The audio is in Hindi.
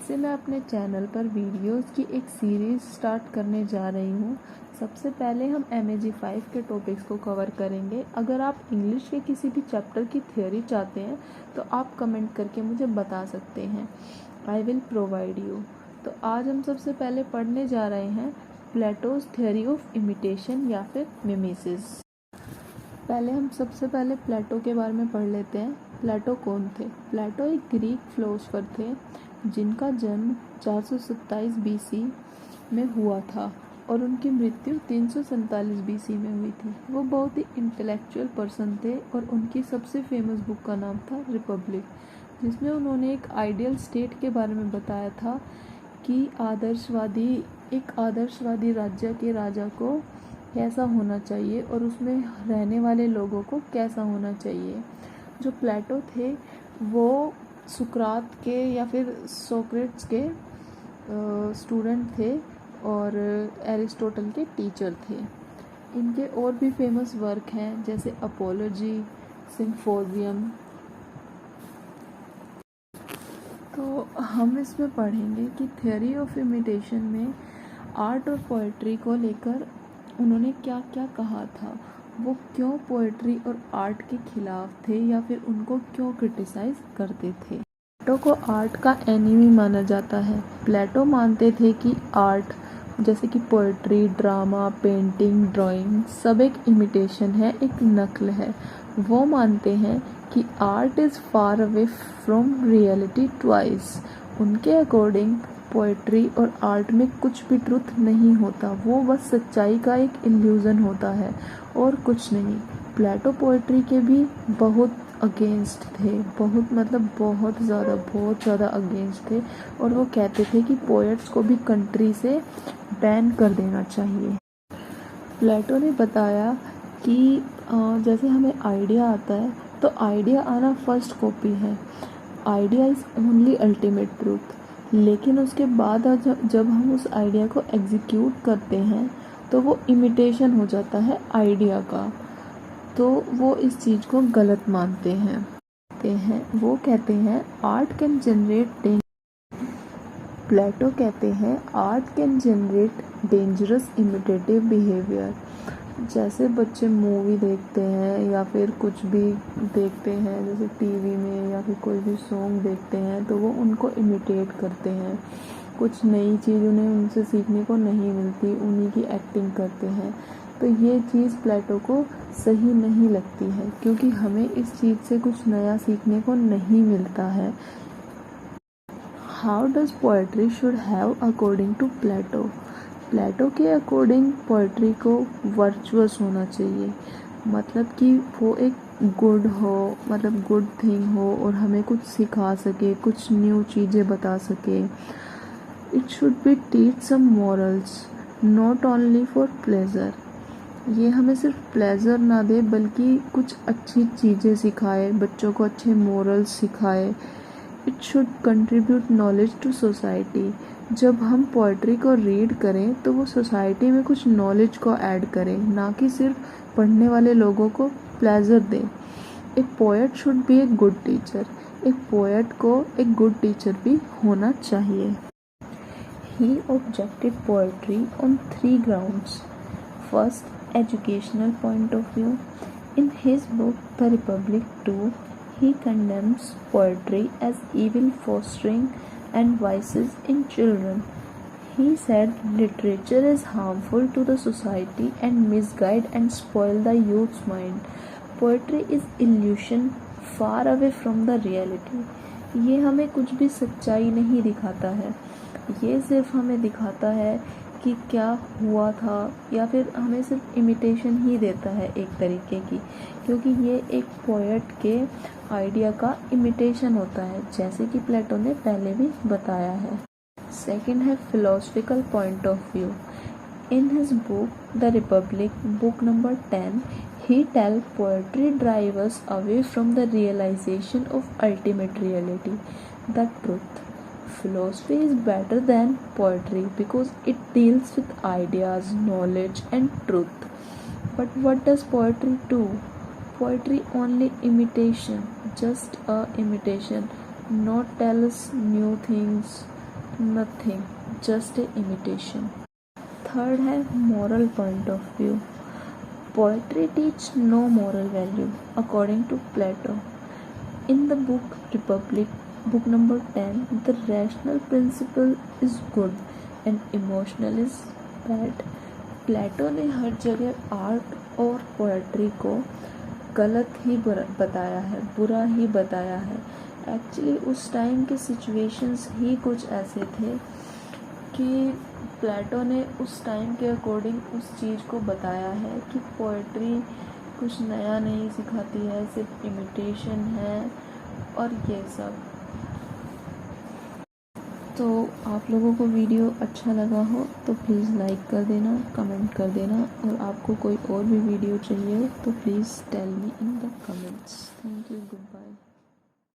से मैं अपने चैनल पर वीडियोस की एक सीरीज़ स्टार्ट करने जा रही हूँ। सबसे पहले हम MAG5 के टॉपिक्स को कवर करेंगे। अगर आप इंग्लिश के किसी भी चैप्टर की थ्योरी चाहते हैं तो आप कमेंट करके मुझे बता सकते हैं। I will provide you. तो आज हम सबसे पहले पढ़ने जा रहे हैं प्लेटोज थ्योरी ऑफ इमिटेशन या फिर मिमेसिस। पहले हम सबसे पहले प्लेटो के बारे में पढ़ लेते हैं। प्लेटो कौन थे? प्लेटो एक ग्रीक फिलोसोफर थे जिनका जन्म 427 BC में हुआ था और उनकी मृत्यु 347 BC में हुई थी। वो बहुत ही इंटेलेक्चुअल पर्सन थे और उनकी सबसे फेमस बुक का नाम था रिपब्लिक, जिसमें उन्होंने एक आइडियल स्टेट के बारे में बताया था कि एक आदर्शवादी राज्य के राजा को कैसा होना चाहिए और उसमें रहने वाले लोगों को कैसा होना चाहिए। जो प्लेटो थे वो सुकरात के या फिर सोक्रेट्स के स्टूडेंट थे और एरिस्टोटल के टीचर थे। इनके और भी फेमस वर्क हैं जैसे अपोलॉजी, सिम्पोजियम। तो हम इसमें पढ़ेंगे कि थ्योरी ऑफ इमिटेशन में आर्ट और पोएट्री को लेकर उन्होंने क्या क्या कहा था, वो क्यों पोएट्री और आर्ट के खिलाफ थे या फिर उनको क्यों क्रिटिसाइज करते थे। प्लेटो को आर्ट का एनिमी माना जाता है। प्लेटो मानते थे कि आर्ट जैसे कि पोएट्री, ड्रामा, पेंटिंग, ड्राइंग सब एक इमिटेशन है, एक नकल है। वो मानते हैं कि art is far away from reality twice. उनके अकॉर्डिंग पोएट्री और आर्ट में कुछ भी ट्रुथ नहीं होता, वो बस सच्चाई का एक इल्यूज़न होता है और कुछ नहीं। प्लेटो पोएट्री के भी बहुत अगेंस्ट थे, बहुत ज़्यादा अगेंस्ट थे और वो कहते थे कि पोएट्स को भी कंट्री से बैन कर देना चाहिए। प्लेटो ने बताया कि जैसे हमें आइडिया आता है तो आइडिया आना फर्स्ट कॉपी है, idea is only ultimate truth. लेकिन उसके बाद जब हम उस आइडिया को एग्जीक्यूट करते हैं तो वो इमिटेशन हो जाता है आइडिया का, तो वो इस चीज़ को गलत मानते हैं। वो कहते हैं आर्ट कैन जनरेट प्लेटो कहते हैं art can generate dangerous imitative behaviour. जैसे बच्चे मूवी देखते हैं या फिर कुछ भी देखते हैं जैसे टीवी में या फिर कोई भी सॉन्ग देखते हैं तो वो उनको इमिटेट करते हैं। कुछ नई चीज़ उन्हें उनसे सीखने को नहीं मिलती, उन्हीं की एक्टिंग करते हैं। तो ये चीज़ प्लेटो को सही नहीं लगती है क्योंकि हमें इस चीज़ से कुछ नया सीखने को नहीं मिलता है। How does poetry should have according to Plato? Plato के अकॉर्डिंग पोएट्री को वर्चुअस होना चाहिए, मतलब कि वो एक गुड थिंग हो और हमें कुछ सिखा सके, कुछ न्यू चीज़ें बता सके। It should be teach some morals not only for pleasure. ये हमें सिर्फ प्लेजर ना दे बल्कि कुछ अच्छी चीज़ें सिखाए, बच्चों को अच्छे मॉरल्स सिखाए। It should contribute knowledge to society. जब हम पोएट्री को रीड करें तो वो सोसाइटी में कुछ नॉलेज को ऐड करें, ना कि सिर्फ पढ़ने वाले लोगों को प्लेजर दें। एक poet should be a good teacher. एक पोएट को एक गुड टीचर भी होना चाहिए। He objected poetry on 3 grounds. First, educational point of view. In his book The Republic 2, he condemns poetry as evil, fostering and vices in children. He said literature is harmful to the society and misguide and spoil the youth's mind. Poetry is illusion far away from the reality. ये हमें कुछ भी सच्चाई नहीं दिखाता है, ये सिर्फ हमें दिखाता है कि क्या हुआ था या फिर हमें सिर्फ इमिटेशन ही देता है एक तरीके की, क्योंकि ये एक पोएट के आइडिया का इमिटेशन होता है जैसे कि प्लेटो ने पहले भी बताया है। सेकंड है philosophical point of view. In his book the Republic, book number 10, he tell poetry drive us away from the realization of ultimate reality, the truth. Philosophy is better than poetry because it deals with ideas, knowledge and truth. But what does poetry do? Poetry only imitation, just a imitation, not tell us new things, nothing, just a imitation. Third है moral point of view. Poetry teach no moral value according to Plato. In the book Republic, book number 10, the rational principle is good and emotional is bad. प्लेटो ने हर जगह आर्ट और पोएट्री को गलत ही बताया है, बुरा ही बताया है। एक्चुअली उस टाइम के सिचुएशंस ही कुछ ऐसे थे कि प्लेटो ने उस टाइम के अकॉर्डिंग उस चीज़ को बताया है कि पोएट्री कुछ नया नहीं सिखाती है, सिर्फ इमिटेशन है और ये सब। तो आप लोगों को वीडियो अच्छा लगा हो तो प्लीज़ लाइक कर देना, कमेंट कर देना, और आपको कोई और भी वीडियो चाहिए हो तो please tell me in the comments. Thank you, good bye.